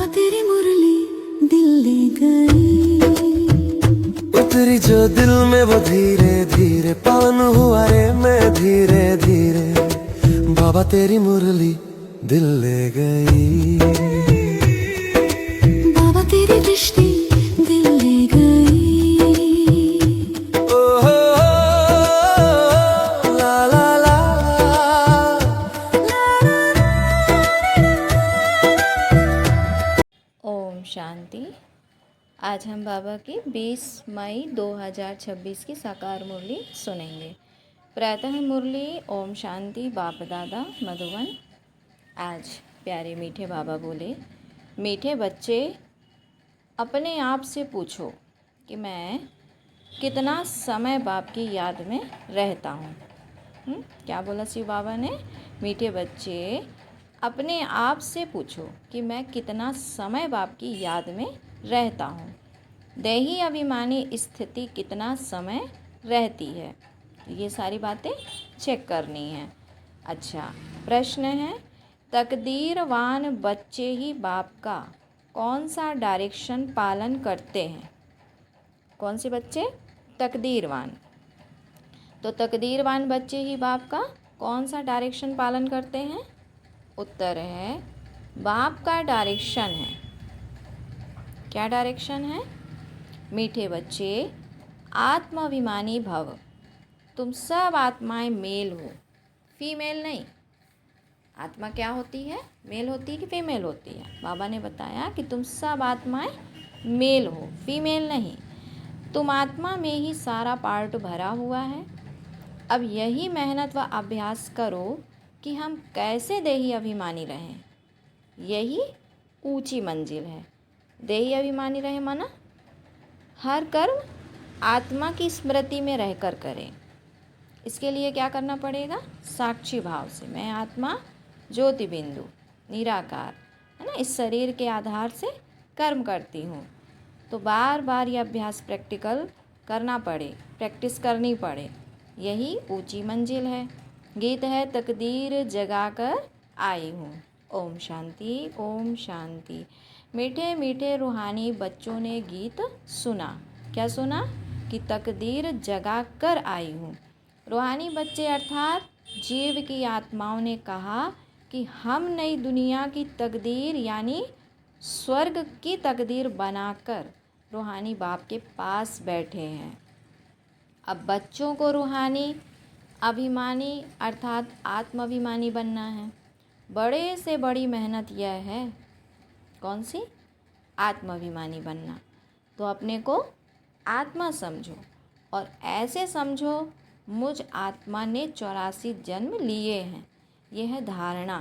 बाबा तेरी मुरली दिल ले गई, उतरी जो दिल में वो धीरे धीरे, पावन हुआ रे मैं धीरे धीरे। बाबा तेरी मुरली दिल ले गई, बाबा तेरी दृष्टि दिल ले गई। ओ हो ला ला ला। ओम शांति। आज हम बाबा की 20 मई 2026 की साकार मुरली सुनेंगे। प्रातः मुरली ओम शांति बाप दादा मधुबन। आज प्यारे मीठे बाबा बोले, मीठे बच्चे अपने आप से पूछो कि मैं कितना समय बाप की याद में रहता हूँ। क्या बोला शिव बाबा ने? मीठे बच्चे अपने आप से पूछो कि मैं कितना समय बाप की याद में रहता हूँ। देही अभिमानी स्थिति कितना समय रहती है, ये सारी बातें चेक करनी है। अच्छा, प्रश्न है, तकदीरवान बच्चे ही बाप का कौन सा डायरेक्शन पालन करते हैं? कौन से बच्चे? तकदीरवान। तो तकदीरवान बच्चे ही बाप का कौन सा डायरेक्शन पालन करते हैं? उत्तर है, बाप का डायरेक्शन है। क्या डायरेक्शन है? मीठे बच्चे आत्माभिमानी भव। तुम सब आत्माएं मेल हो, फीमेल नहीं। आत्मा क्या होती है? मेल होती है कि फीमेल होती है? बाबा ने बताया कि तुम सब आत्माएं मेल हो, फीमेल नहीं। तुम आत्मा में ही सारा पार्ट भरा हुआ है। अब यही मेहनत व अभ्यास करो कि हम कैसे देही अभिमानी रहें। यही ऊंची मंजिल है। देही अभिमानी रहे माना हर कर्म आत्मा की स्मृति में रहकर करें। इसके लिए क्या करना पड़ेगा? साक्षी भाव से मैं आत्मा ज्योति बिंदु निराकार है ना, इस शरीर के आधार से कर्म करती हूँ। तो बार बार ये अभ्यास प्रैक्टिकल करना पड़े, प्रैक्टिस करनी पड़े। यही ऊंची मंजिल है। गीत है, तकदीर जगाकर आई हूँ। ओम शांति, ओम शांति। मीठे मीठे रूहानी बच्चों ने गीत सुना। क्या सुना? कि तकदीर जगा कर आई हूँ। रूहानी बच्चे अर्थात जीव की आत्माओं ने कहा कि हम नई दुनिया की तकदीर यानी स्वर्ग की तकदीर बनाकर रूहानी बाप के पास बैठे हैं। अब बच्चों को रूहानी अभिमानी अर्थात आत्माभिमानी बनना है। बड़े से बड़ी मेहनत यह है। कौन सी? आत्माभिमानी बनना। तो अपने को आत्मा समझो और ऐसे समझो, मुझ आत्मा ने 84 जन्म लिए हैं। यह है धारणा,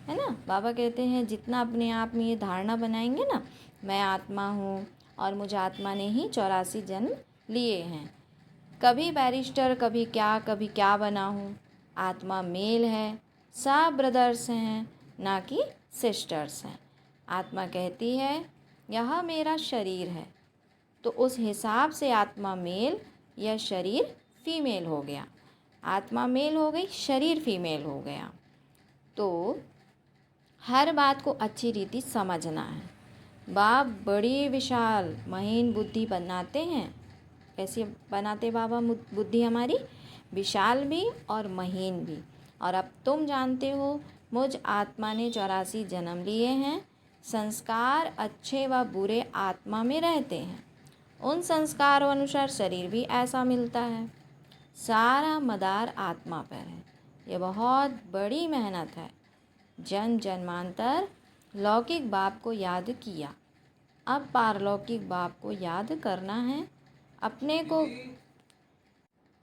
है ना। बाबा कहते हैं जितना अपने आप में ये धारणा बनाएंगे ना, मैं आत्मा हूँ और मुझ आत्मा ने ही 84 जन्म लिए हैं। कभी बैरिस्टर, कभी क्या बना हूँ। आत्मा मेल है, सब ब्रदर्स हैं, ना कि सिस्टर्स हैं। आत्मा कहती है यह मेरा शरीर है, तो उस हिसाब से आत्मा मेल, यह शरीर फीमेल हो गया। आत्मा मेल हो गई, शरीर फीमेल हो गया। तो हर बात को अच्छी रीति समझना है। बाप बड़ी विशाल महीन बुद्धि बनाते हैं। कैसे बनाते बाबा बुद्धि हमारी? विशाल भी और महीन भी। और अब तुम जानते हो, मुझ आत्मा ने 84 जन्म लिए हैं। संस्कार अच्छे व बुरे आत्मा में रहते हैं। उन संस्कारों अनुसार शरीर भी ऐसा मिलता है। सारा मदार आत्मा पर है। ये बहुत बड़ी मेहनत है। जन्म जन्मांतर लौकिक बाप को याद किया, अब पारलौकिक बाप को याद करना है। अपने को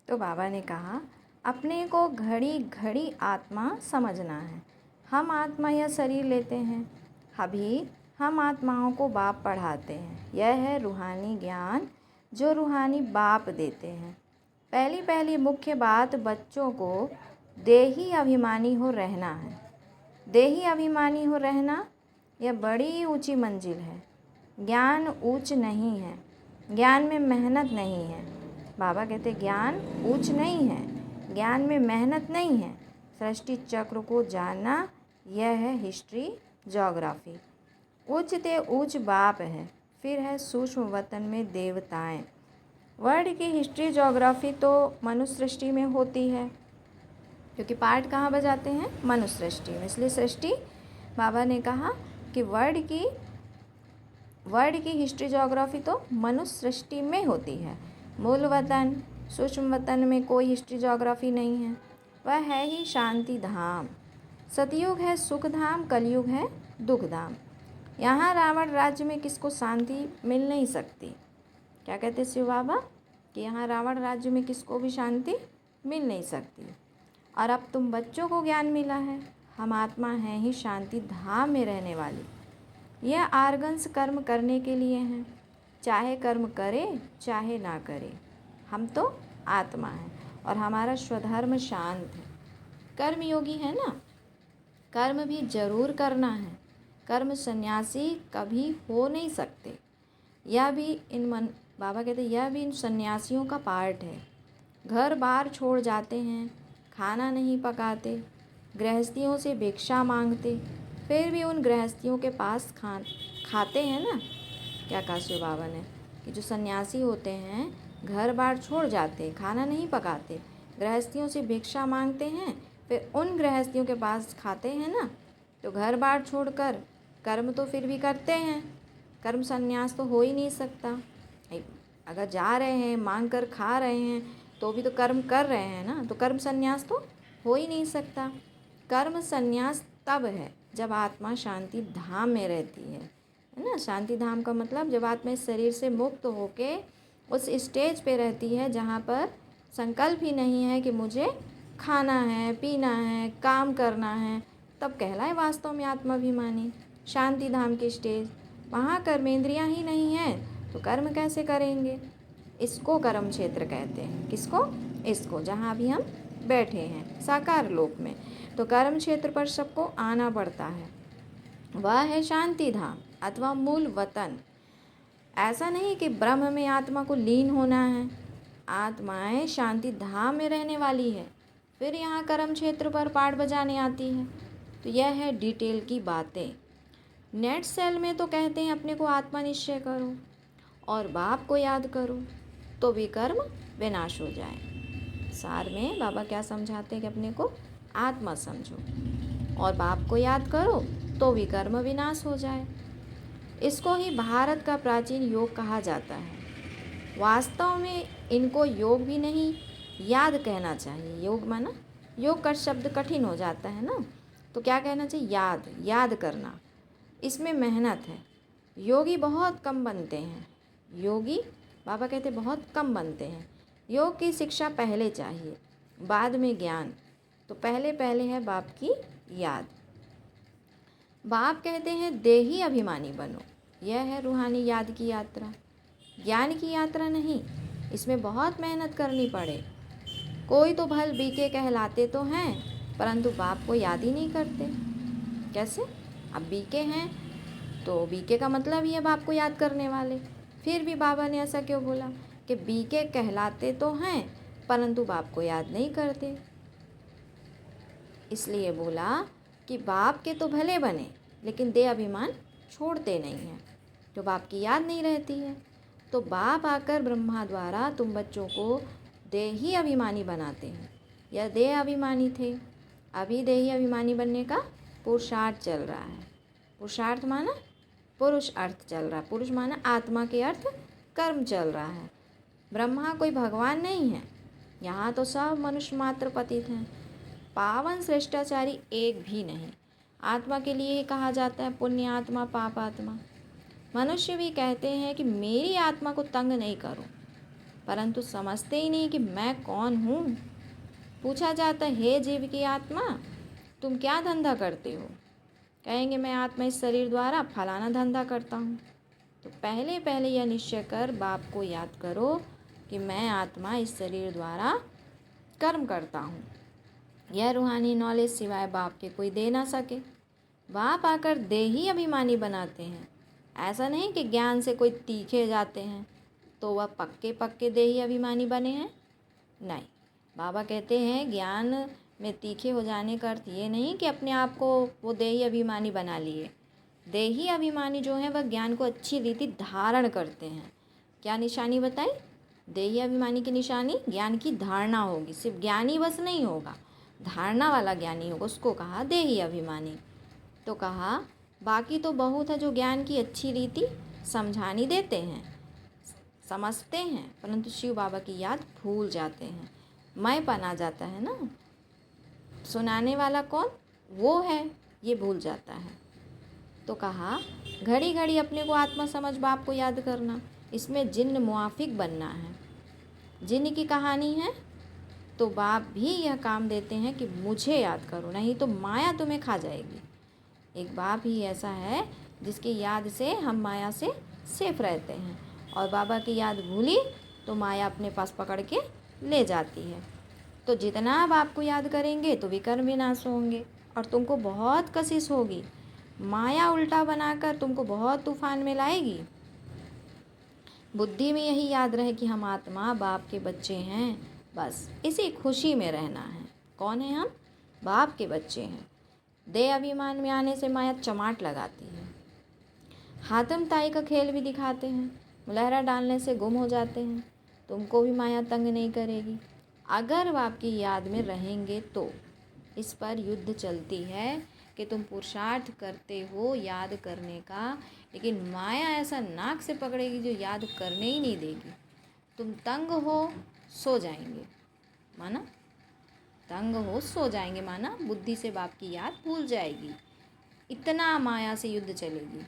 तो बाबा ने कहा अपने को घड़ी घड़ी आत्मा समझना है। हम आत्मा या शरीर लेते हैं, अभी हम आत्माओं को बाप पढ़ाते हैं। यह है रूहानी ज्ञान जो रूहानी बाप देते हैं। पहली मुख्य बात, बच्चों को देही अभिमानी हो रहना है। देही अभिमानी हो रहना यह बड़ी ऊंची मंजिल है। ज्ञान ऊंच नहीं है, ज्ञान में मेहनत नहीं है। बाबा कहते ज्ञान ऊंच नहीं है, ज्ञान में मेहनत नहीं है। सृष्टि चक्र को जानना, यह है हिस्ट्री, ज्योग्राफी। उच्च ते ऊंच बाप है, फिर है सूक्ष्म वतन में देवताएं। वर्ल्ड की हिस्ट्री ज्योग्राफी तो मनुष्य सृष्टि में होती है, क्योंकि पार्ट कहाँ बजाते हैं, मनुष्य सृष्टि में। इसलिए सृष्टि बाबा ने कहा कि वर्ल्ड की हिस्ट्री ज्योग्राफी तो मनुष्य सृष्टि में होती है। मूल वतन, सूक्ष्म वतन में कोई हिस्ट्री ज्योग्राफी नहीं है, वह है ही शांति धाम। सतयुग है सुख धाम, कलयुग है दुख धाम। यहाँ रावण राज्य में किसको शांति मिल नहीं सकती। क्या कहते शिव बाबा कि यहाँ रावण राज्य में किसको भी शांति मिल नहीं सकती। और अब तुम बच्चों को ज्ञान मिला है, हम आत्मा हैं ही शांति धाम में रहने वाली। यह आर्गन्स कर्म करने के लिए हैं, चाहे कर्म करे चाहे ना करे, हम तो आत्मा हैं और हमारा स्वधर्म शांत है। कर्म योगी है ना, कर्म भी जरूर करना है। कर्म सन्यासी कभी हो नहीं सकते। यह भी बाबा कहते यह भी इन सन्यासियों का पार्ट है। घर बार छोड़ जाते हैं, खाना नहीं पकाते, गृहस्थियों से भिक्षा मांगते, फिर भी उन गृहस्थियों के पास खाते हैं ना। क्या कहा शिव बाबा ने कि जो सन्यासी होते हैं घर बार छोड़ जाते, खाना नहीं पकाते, गृहस्थियों से भिक्षा मांगते हैं, फिर उन गृहस्थियों के पास खाते हैं ना। तो घर बार छोड़कर कर्म तो फिर भी करते हैं। कर्म संन्यास तो हो ही नहीं सकता। अगर जा रहे हैं, मांग कर खा रहे हैं, तो भी तो कर्म कर रहे हैं ना, तो कर्म संन्यास तो हो ही नहीं सकता। कर्म संन्यास तब है जब आत्मा शांति धाम में रहती है ना। शांति धाम का मतलब जब आत्मा इस शरीर से मुक्त होके उस स्टेज पे रहती है जहाँ पर संकल्प ही नहीं है कि मुझे खाना है, पीना है, काम करना है, तब कहलाए वास्तव में आत्माभिमानी। शांति धाम की स्टेज, वहाँ कर्मेंद्रियाँ ही नहीं हैं तो कर्म कैसे करेंगे। इसको कर्म क्षेत्र कहते हैं। किसको? इसको, जहाँ भी हम बैठे हैं साकार लोक में, तो कर्म क्षेत्र पर सबको आना पड़ता है। वह है शांति धाम अथवा मूल वतन। ऐसा नहीं कि ब्रह्म में आत्मा को लीन होना है, आत्माएं शांति धाम में रहने वाली है, फिर यहाँ कर्म क्षेत्र पर पाठ बजाने आती है। तो यह है डिटेल की बातें। नेट सेल में तो कहते हैं अपने को आत्मा निश्चय करो और बाप को याद करो तो भी कर्म विनाश हो जाए। सार में बाबा क्या समझाते हैं कि अपने को आत्मा समझो और बाप को याद करो तो भी कर्म विनाश हो जाए। इसको ही भारत का प्राचीन योग कहा जाता है। वास्तव में इनको योग भी नहीं, याद कहना चाहिए। योग माना, योग का शब्द कठिन हो जाता है ना, तो क्या कहना चाहिए? याद, याद करना। इसमें मेहनत है। योगी बहुत कम बनते हैं। योगी बाबा कहते बहुत कम बनते हैं। योग की शिक्षा पहले चाहिए, बाद में ज्ञान। तो पहले है बाप की याद। बाप कहते हैं देही अभिमानी बनो। यह है रूहानी याद की यात्रा, ज्ञान की यात्रा नहीं। इसमें बहुत मेहनत करनी पड़े। कोई तो भल बीके कहलाते तो हैं, परंतु बाप को याद ही नहीं करते। कैसे? अब बीके हैं तो बीके का मतलब ही है बाप को याद करने वाले। फिर भी बाबा ने ऐसा क्यों बोला कि बीके कहलाते तो हैं परंतु बाप को याद नहीं करते। इसलिए बोला कि बाप के तो भले बने लेकिन देह अभिमान छोड़ते नहीं हैं, जो बाप की याद नहीं रहती है। तो बाप आकर ब्रह्मा द्वारा तुम बच्चों को देही अभिमानी बनाते हैं। यह देह अभिमानी थे, अभी देही अभिमानी बनने का पुरुषार्थ चल रहा है। पुरुषार्थ माना पुरुष अर्थ चल रहा है, पुरुष माना आत्मा के अर्थ कर्म चल रहा है। ब्रह्मा कोई भगवान नहीं है, यहाँ तो सब मनुष्य मात्र पतित हैं। पावन श्रेष्ठाचारी एक भी नहीं। आत्मा के लिए ही कहा जाता है पुण्य आत्मा, पाप आत्मा। मनुष्य भी कहते हैं कि मेरी आत्मा को तंग नहीं करो, परंतु समझते ही नहीं कि मैं कौन हूँ। पूछा जाता है हे जीव की आत्मा, तुम क्या धंधा करते हो? कहेंगे मैं आत्मा इस शरीर द्वारा फलाना धंधा करता हूँ। तो पहले यह निश्चय कर बाप को याद करो कि मैं आत्मा इस शरीर द्वारा कर्म करता हूँ। यह रूहानी नॉलेज सिवाय बाप के कोई दे ना सके। बाप आकर देही अभिमानी बनाते हैं। ऐसा नहीं कि ज्ञान से कोई तीखे जाते हैं तो वह पक्के देही अभिमानी बने हैं, नहीं। बाबा कहते हैं ज्ञान में तीखे हो जाने का अर्थ ये नहीं कि अपने आप को वो देही अभिमानी बना लिए। देही अभिमानी जो हैं वह ज्ञान को अच्छी रीति धारण करते हैं। क्या निशानी बताई? देही अभिमानी की निशानी ज्ञान की धारणा होगी, सिर्फ ज्ञानी बस नहीं होगा, धारणा वाला ज्ञानी होगा, उसको कहा देही अभिमानी। तो कहा बाकी तो बहुत है जो ज्ञान की अच्छी रीति समझानी देते हैं, समझते हैं, परंतु शिव बाबा की याद भूल जाते हैं। मैंपन आ जाता है ना, सुनाने वाला कौन वो है ये भूल जाता है। तो कहा घड़ी घड़ी अपने को आत्मा समझ बाप को याद करना, इसमें जिन्न मुआफिक बनना है। जिन्न की कहानी है तो बाप भी यह काम देते हैं कि मुझे याद करो, नहीं तो माया तुम्हें खा जाएगी। एक बाप ही ऐसा है जिसकी याद से हम माया से सेफ रहते हैं, और बाबा की याद भूली तो माया अपने पास पकड़ के ले जाती है। तो जितना आप आपको याद करेंगे तो विकर्म विनाश होंगे और तुमको बहुत कशिश होगी। माया उल्टा बनाकर तुमको बहुत तूफान में लाएगी। बुद्धि में यही याद रहे कि हम आत्मा बाप के बच्चे हैं, बस इसी खुशी में रहना है। कौन है हम? बाप के बच्चे हैं। देह अभिमान में आने से माया चमाट लगाती है। हाथम ताई का खेल भी दिखाते हैं, मुलहरा डालने से गुम हो जाते हैं। तुमको भी माया तंग नहीं करेगी अगर बाप की याद में रहेंगे तो। इस पर युद्ध चलती है कि तुम पुरुषार्थ करते हो याद करने का, लेकिन माया ऐसा नाक से पकड़ेगी जो याद करने ही नहीं देगी। तुम तंग हो सो जाएंगे, माना तंग हो सो जाएंगे, माना बुद्धि से बाप की याद भूल जाएगी। इतना माया से युद्ध चलेगी।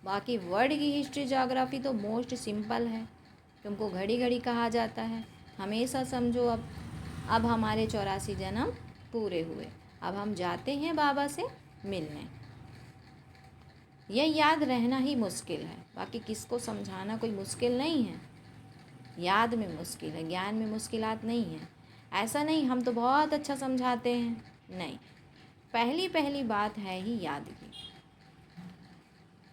बाकी वर्ल्ड की हिस्ट्री ज्योग्राफी तो मोस्ट सिंपल है। तुमको घड़ी घड़ी कहा जाता है हमेशा समझो अब हमारे 84 जन्म पूरे हुए, अब हम जाते हैं बाबा से मिलने। यह याद रहना ही मुश्किल है, बाकी किसको समझाना कोई मुश्किल नहीं है। याद में मुश्किल है, ज्ञान में मुश्किलात नहीं है। ऐसा नहीं हम तो बहुत अच्छा समझाते हैं, नहीं, पहली पहली बात है ही याद की।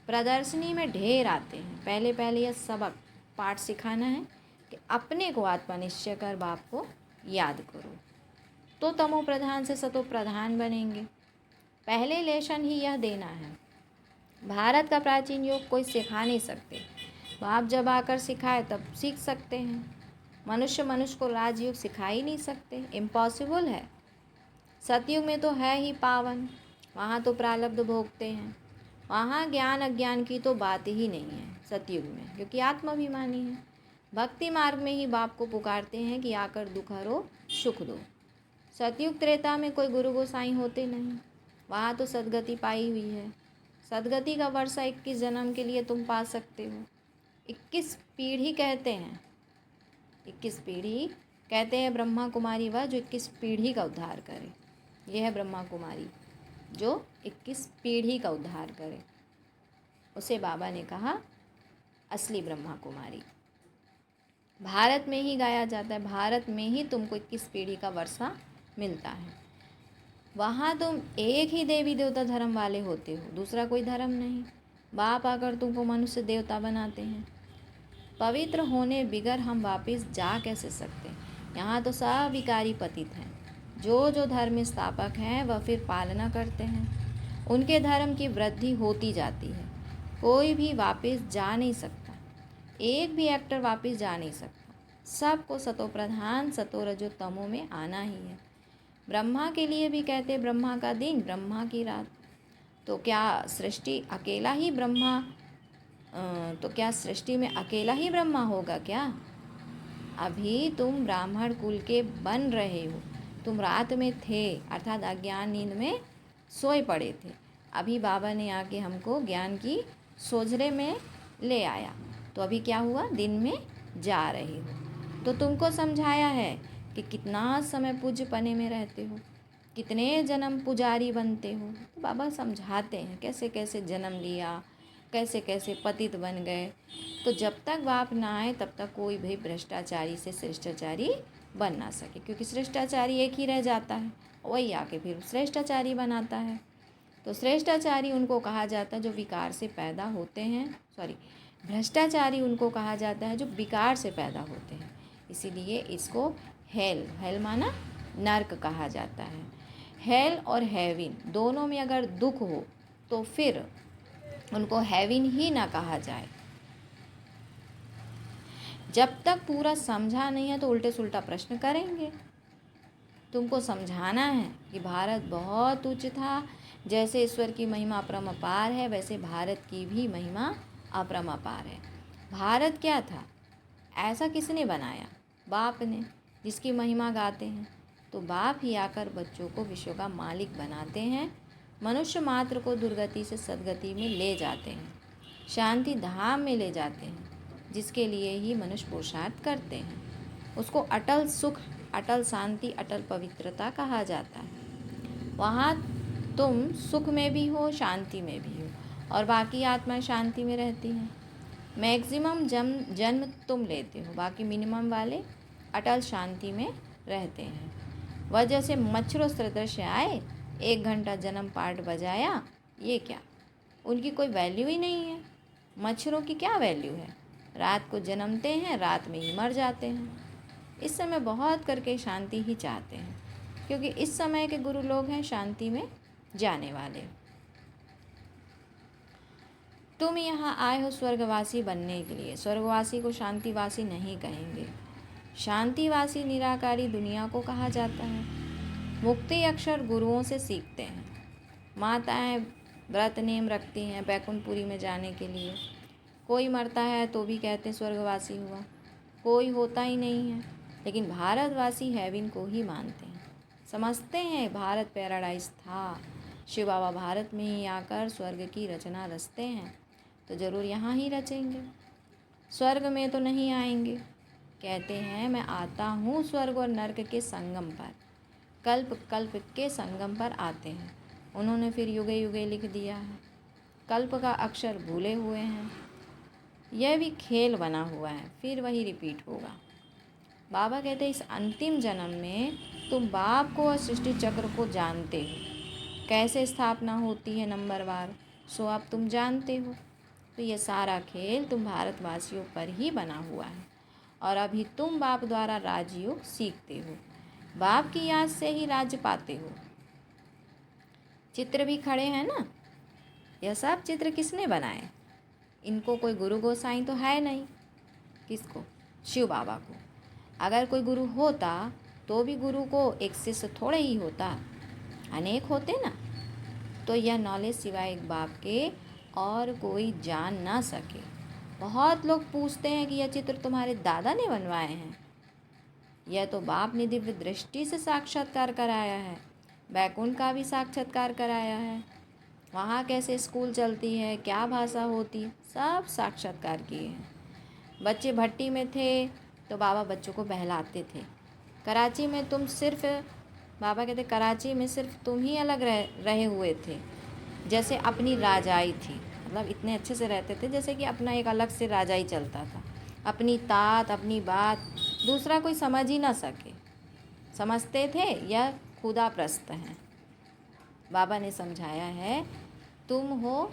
प्रदर्शनी में ढेर आते हैं, पहले पहले यह सबक पाठ सिखाना है कि अपने को आत्मनिश्चय कर बाप को याद करो, तो तमो प्रधान से सतो प्रधान बनेंगे। पहले लेशन ही यह देना है। भारत का प्राचीन योग कोई सिखा नहीं सकते, बाप जब आकर सिखाए तब सीख सकते हैं। मनुष्य को राजयोग सिखा ही नहीं सकते, इम्पॉसिबल है। सतयुग में तो है ही पावन, वहाँ तो प्रारब्ध भोगते हैं, वहाँ ज्ञान अज्ञान की तो बात ही नहीं है सतयुग में, क्योंकि आत्माभिमानी है। भक्ति मार्ग में ही बाप को पुकारते हैं कि आकर दुख हरो सुख दो। सतयुग त्रेता में कोई गुरु गोसाई होते नहीं, वहाँ तो सदगति पाई हुई है। सदगति का वर्षा 21 जन्म के लिए तुम पा सकते हो। 21 पीढ़ी कहते हैं, 21 पीढ़ी कहते हैं ब्रह्मा कुमारी वह जो 21 पीढ़ी का उद्धार करे। यह है ब्रह्मा कुमारी जो 21 पीढ़ी का उद्धार करे। उसे बाबा ने कहा असली ब्रह्मा कुमारी। भारत में ही गाया जाता है, भारत में ही तुमको 21 पीढ़ी का वर्षा मिलता है। वहाँ तुम एक ही देवी देवता धर्म वाले होते हो, दूसरा कोई धर्म नहीं। बाप आकर तुमको मनुष्य देवता बनाते हैं। पवित्र होने बिगर हम वापस जा कैसे सकते? यहाँ तो सब विकारी पतित हैं। जो धर्म स्थापक हैं वह फिर पालना करते हैं, उनके धर्म की वृद्धि होती जाती है। कोई भी वापस जा नहीं सकता, एक भी एक्टर वापस जा नहीं सकता। सबको सतो प्रधान सतो रजो तमो में आना ही है। ब्रह्मा के लिए भी कहते ब्रह्मा का दिन ब्रह्मा की रात। तो क्या सृष्टि अकेला ही ब्रह्मा तो क्या सृष्टि में अकेला ही ब्रह्मा होगा क्या? अभी तुम ब्राह्मण कुल के बन रहे हो, तुम रात में थे अर्थात अज्ञान नींद में सोए पड़े थे। अभी बाबा ने आके हमको ज्ञान की सोझरे में ले आया, तो अभी क्या हुआ? दिन में जा रहे हो। तो तुमको समझाया है कि कितना समय पूज्य पने में रहते हो, कितने जन्म पुजारी बनते हो। तो बाबा समझाते हैं कैसे कैसे जन्म लिया, कैसे कैसे पतित बन गए। तो जब तक बाप ना आए तब तक कोई भी भ्रष्टाचारी से श्रेष्ठाचारी बन ना सके, क्योंकि श्रेष्ठाचारी एक ही रह जाता है, वही आके फिर श्रेष्ठाचारी बनाता है। तो श्रेष्ठाचारी उनको कहा जाता है जो विकार से पैदा होते हैं, भ्रष्टाचारी उनको कहा जाता है जो विकार से पैदा होते हैं। इसीलिए इसको हेल माना नर्क कहा जाता है। हेल और हेविन दोनों में अगर दुख हो तो फिर उनको हेवन ही ना कहा जाए। जब तक पूरा समझा नहीं है तो उल्टे सुल्टा प्रश्न करेंगे। तुमको समझाना है कि भारत बहुत उच्च था, जैसे ईश्वर की महिमा अपरंपार है वैसे भारत की भी महिमा अपरंपार है। भारत क्या था, ऐसा किसने बनाया? बाप ने, जिसकी महिमा गाते हैं। तो बाप ही आकर बच्चों को विश्व का मालिक बनाते हैं, मनुष्य मात्र को दुर्गति से सद्गति में ले जाते हैं, शांति धाम में ले जाते हैं, जिसके लिए ही मनुष्य पुरुषार्थ करते हैं। उसको अटल सुख, अटल शांति, अटल पवित्रता कहा जाता है। वहाँ तुम सुख में भी हो, शांति में भी हो, और बाकी आत्मा शांति में रहती हैं। मैक्सिमम जन्म तुम लेते हो, बाकी मिनिमम वाले अटल शांति में रहते हैं। वह जैसे मच्छरों सदृश आए, 1 घंटा जन्म पाठ बजाया, ये क्या, उनकी कोई वैल्यू ही नहीं है। मच्छरों की क्या वैल्यू है? रात को जन्मते हैं, रात में ही मर जाते हैं। इस समय बहुत करके शांति ही चाहते हैं, क्योंकि इस समय के गुरु लोग हैं शांति में जाने वाले। तुम यहाँ आए हो स्वर्गवासी बनने के लिए। स्वर्गवासी को शांतिवासी नहीं कहेंगे। शांतिवासी निराकारी दुनिया को कहा जाता है। मुक्ति अक्षर गुरुओं से सीखते हैं। माताएं व्रत नेम रखती हैं बैकुंठपुरी में जाने के लिए। कोई मरता है तो भी कहते हैं स्वर्गवासी हुआ, कोई होता ही नहीं है। लेकिन भारतवासी हेवन को ही मानते हैं, समझते हैं भारत पैराडाइज था। शिव बाबा भारत में ही आकर स्वर्ग की रचना रचते हैं, तो ज़रूर यहाँ ही रचेंगे। स्वर्ग में तो नहीं आएंगे। कहते हैं मैं आता हूँ स्वर्ग और नर्क के संगम पर, कल्प कल्प के संगम पर आते हैं। उन्होंने फिर युगे युगे लिख दिया है। कल्प का अक्षर भूले हुए हैं। यह भी खेल बना हुआ है, फिर वही रिपीट होगा। बाबा कहते हैं इस अंतिम जन्म में तुम बाप को और सृष्टि चक्र को जानते हो, कैसे स्थापना होती है नंबरवार, सो अब तुम जानते हो। तो ये सारा खेल तुम भारतवासियों पर ही बना हुआ है, और अभी तुम बाप द्वारा राजयोग सीखते हो। बाप की याद से ही राज्य पाते हो। चित्र भी खड़े हैं ना, यह सब चित्र किसने बनाए? इनको कोई गुरु गोसाई तो है नहीं। किसको? शिव बाबा को। अगर कोई गुरु होता तो भी गुरु को एक शिष्य थोड़े ही होता, अनेक होते ना। तो यह नॉलेज सिवाय एक बाप के और कोई जान ना सके। बहुत लोग पूछते हैं कि यह चित्र तुम्हारे दादा ने बनवाए हैं। यह तो बाप ने दिव्य दृष्टि से साक्षात्कार कराया है, बैकुंठ का भी साक्षात्कार कराया है। वहाँ कैसे स्कूल चलती है, क्या भाषा होती है, सब साक्षात्कार किए हैं। बच्चे भट्टी में थे तो बाबा बच्चों को बहलाते थे। कराची में तुम सिर्फ, बाबा कहते कराची में सिर्फ तुम ही अलग रहे हुए थे, जैसे अपनी राजाई थी। मतलब इतने अच्छे से रहते थे जैसे कि अपना एक अलग से राजाई चलता था, अपनी तात अपनी बात दूसरा कोई समझ ही ना सके। समझते थे यह खुदा प्रस्त हैं। बाबा ने समझाया है तुम हो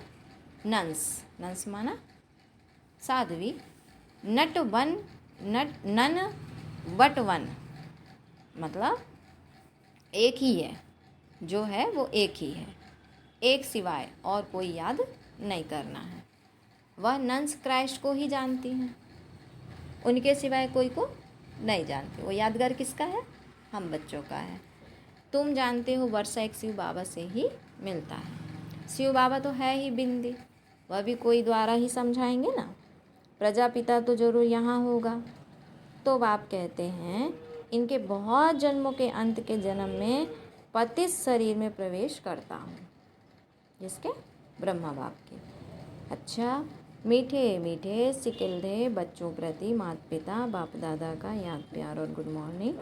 नंस, नंस माना साध्वी, नट वन नन बट वन, मतलब एक ही है, जो है वो एक ही है, एक सिवाय और कोई याद नहीं करना है। वह नंस क्राइस्ट को ही जानती हैं, उनके सिवाय कोई को नहीं जानते। वो यादगार किसका है? हम बच्चों का है। तुम जानते हो वर्षा एक शिव बाबा से ही मिलता है। शिव बाबा तो है ही बिंदी, वह भी कोई द्वारा ही समझाएंगे ना। प्रजापिता तो जरूर यहाँ होगा। तो बाप कहते हैं इनके बहुत जन्मों के अंत के जन्म में पतित शरीर में प्रवेश करता हूँ, जिसके? ब्रह्मा बाप के। अच्छा, मीठे मीठे सिकिलधे बच्चों प्रति माता पिता बाप दादा का याद प्यार और गुड मॉर्निंग।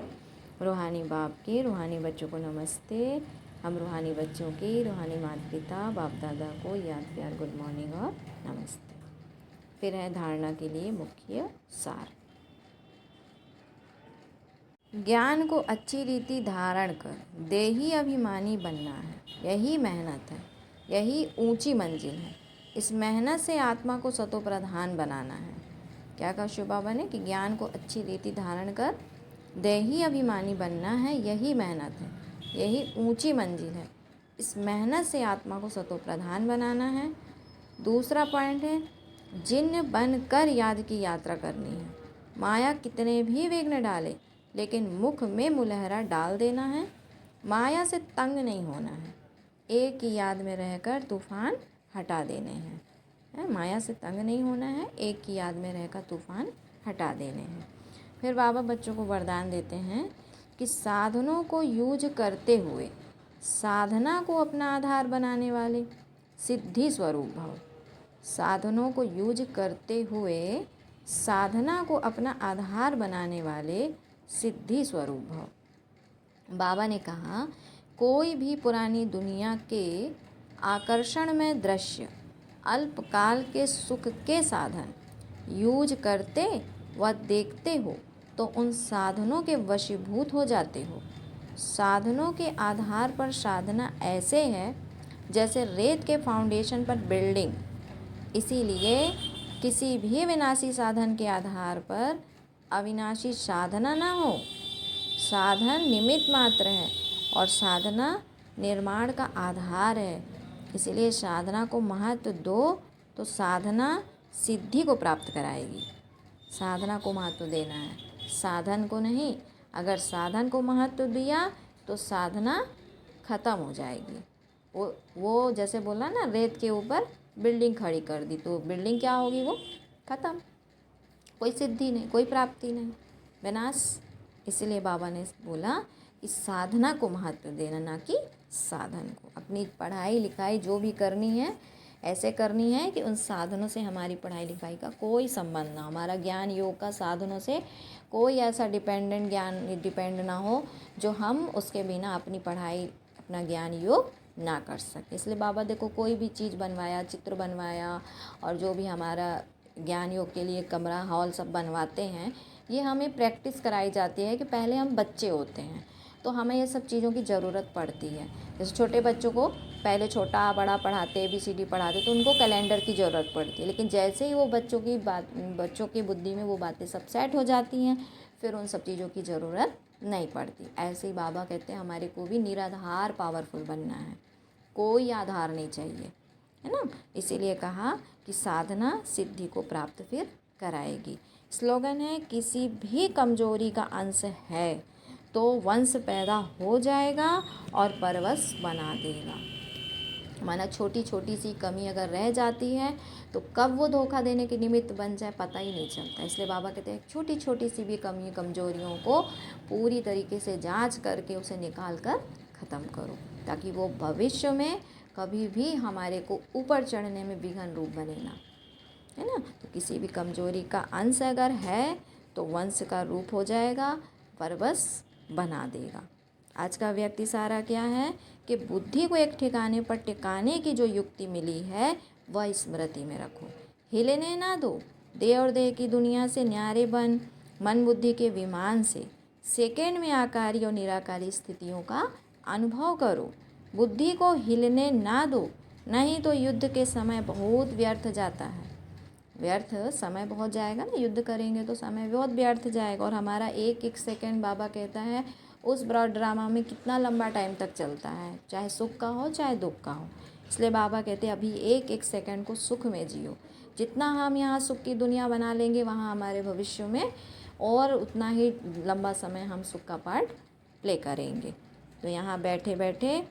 रूहानी बाप के रूहानी बच्चों को नमस्ते। हम रूहानी बच्चों की रूहानी माता पिता बाप दादा को याद प्यार गुड मॉर्निंग और नमस्ते। फिर है धारणा के लिए मुख्य सार। ज्ञान को अच्छी रीति धारण कर देही अभिमानी बनना है, यही मेहनत है, यही ऊंची मंजिल है। इस मेहनत से आत्मा को सतो प्रधान बनाना है। क्या कहा शिव बाबा ने कि ज्ञान को अच्छी रीति धारण कर देही अभिमानी बनना है, यही मेहनत है, यही ऊंची मंजिल है। इस मेहनत से आत्मा को सतो प्रधान बनाना है। दूसरा पॉइंट है जिन्न बन कर याद की यात्रा करनी है। माया कितने भी विघ्न डाले लेकिन मुख में मुलहरा डाल देना है। माया से तंग नहीं होना है, एक की याद में रहकर तूफान हटा देने हैं। माया से तंग नहीं होना है, एक की याद में रहकर तूफान हटा देने हैं। फिर बाबा बच्चों को वरदान देते हैं कि साधनों को यूज करते हुए साधना को अपना आधार बनाने वाले सिद्धि स्वरूप भव। साधनों को यूज करते हुए साधना को अपना आधार बनाने वाले सिद्धि स्वरूप भव। बाबा ने कहा कोई भी पुरानी दुनिया के आकर्षण में दृश्य अल्पकाल के सुख के साधन यूज करते व देखते हो तो उन साधनों के वशीभूत हो जाते हो। साधनों के आधार पर साधना ऐसे है जैसे रेत के फाउंडेशन पर बिल्डिंग। इसीलिए किसी भी विनाशी साधन के आधार पर अविनाशी साधना ना हो। साधन निमित्त मात्र है और साधना निर्माण का आधार है। इसीलिए साधना को महत्व दो तो साधना सिद्धि को प्राप्त कराएगी। साधना को महत्व देना है, साधन को नहीं। अगर साधन को महत्व दिया तो साधना ख़त्म हो जाएगी। वो जैसे बोला ना, रेत के ऊपर बिल्डिंग खड़ी कर दी तो बिल्डिंग क्या होगी, वो ख़त्म, कोई सिद्धि नहीं, कोई प्राप्ति नहीं, विनाश। इसलिए बाबा ने बोला कि साधना को महत्व देना, ना कि साधन को। अपनी पढ़ाई लिखाई जो भी करनी है ऐसे करनी है कि उन साधनों से हमारी पढ़ाई लिखाई का कोई संबंध ना हो। हमारा ज्ञान योग का साधनों से कोई ऐसा डिपेंड ना हो जो हम उसके बिना अपनी पढ़ाई अपना ज्ञान योग ना कर सके। इसलिए बाबा देखो कोई भी चीज़ बनवाया, चित्र बनवाया और जो भी हमारा ज्ञान योग के लिए कमरा हॉल सब बनवाते हैं, ये हमें प्रैक्टिस कराई जाती है कि पहले हम बच्चे होते हैं तो हमें ये सब चीज़ों की ज़रूरत पड़ती है। जैसे छोटे बच्चों को पहले छोटा बड़ा पढ़ाते, ABCD पढ़ाते तो उनको कैलेंडर की ज़रूरत पड़ती है। लेकिन जैसे ही वो बच्चों की बुद्धि में वो बातें सब सेट हो जाती हैं, फिर उन सब चीज़ों की ज़रूरत नहीं पड़ती। ऐसे ही बाबा कहते हैं हमारे को भी निराधार पावरफुल बनना है, कोई आधार नहीं चाहिए, है ना। इसीलिए कहा कि साधना सिद्धि को प्राप्त फिर कराएगी। स्लोगन है किसी भी कमजोरी का अंश है तो वंश पैदा हो जाएगा और परवश बना देगा। माना छोटी छोटी सी कमी अगर रह जाती है तो कब वो धोखा देने के निमित्त बन जाए पता ही नहीं चलता। इसलिए बाबा कहते हैं छोटी छोटी सी भी कमजोरियों को पूरी तरीके से जांच करके उसे निकाल कर ख़त्म करो, ताकि वो भविष्य में कभी भी हमारे को ऊपर चढ़ने में विघ्न रूप बने ना, है ना। तो किसी भी कमजोरी का अंश अगर है तो वंश का रूप हो जाएगा, परवश बना देगा। आज का व्यक्ति सारा क्या है कि बुद्धि को एक ठिकाने पर टिकाने की जो युक्ति मिली है वह स्मृति में रखो। हिलने ना दो, देह और देह की दुनिया से न्यारे बन मन बुद्धि के विमान से सेकेंड में आकारी और निराकारी स्थितियों का अनुभव करो। बुद्धि को हिलने ना दो, नहीं तो युद्ध के समय बहुत व्यर्थ जाता है। व्यर्थ समय बहुत जाएगा ना, युद्ध करेंगे तो समय बहुत व्यर्थ जाएगा। और हमारा एक एक सेकंड बाबा कहता है उस ब्रॉड ड्रामा में कितना लंबा टाइम तक चलता है, चाहे सुख का हो चाहे दुख का हो। इसलिए बाबा कहते हैं अभी एक एक सेकंड को सुख में जियो। जितना हम यहाँ सुख की दुनिया बना लेंगे वहाँ हमारे भविष्य में और उतना ही लंबा समय हम सुख का पार्ट प्ले करेंगे। तो यहाँ बैठे बैठे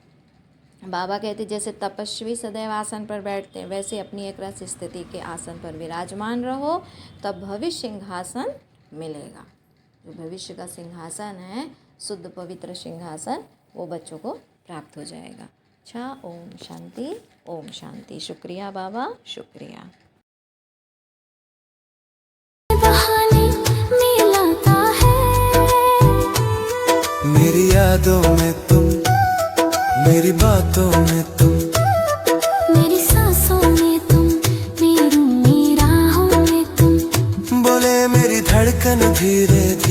बाबा कहते जैसे तपस्वी सदैव आसन पर बैठते हैं वैसे अपनी एक रस स्थिति के आसन पर विराजमान रहो, तब भविष्य सिंहासन मिलेगा। जो भविष्य का सिंहासन है, शुद्ध पवित्र सिंहासन, वो बच्चों को प्राप्त हो जाएगा। अच्छा, ओम शांति, ओम शांति। शुक्रिया बाबा, शुक्रिया। बहाने मिलाता है मेरी यादों में तुम, मेरी बातों में तुम, मेरी सांसों में तुम, मेरी राहों में तुम, बोले मेरी धड़कन धीरे धीरे।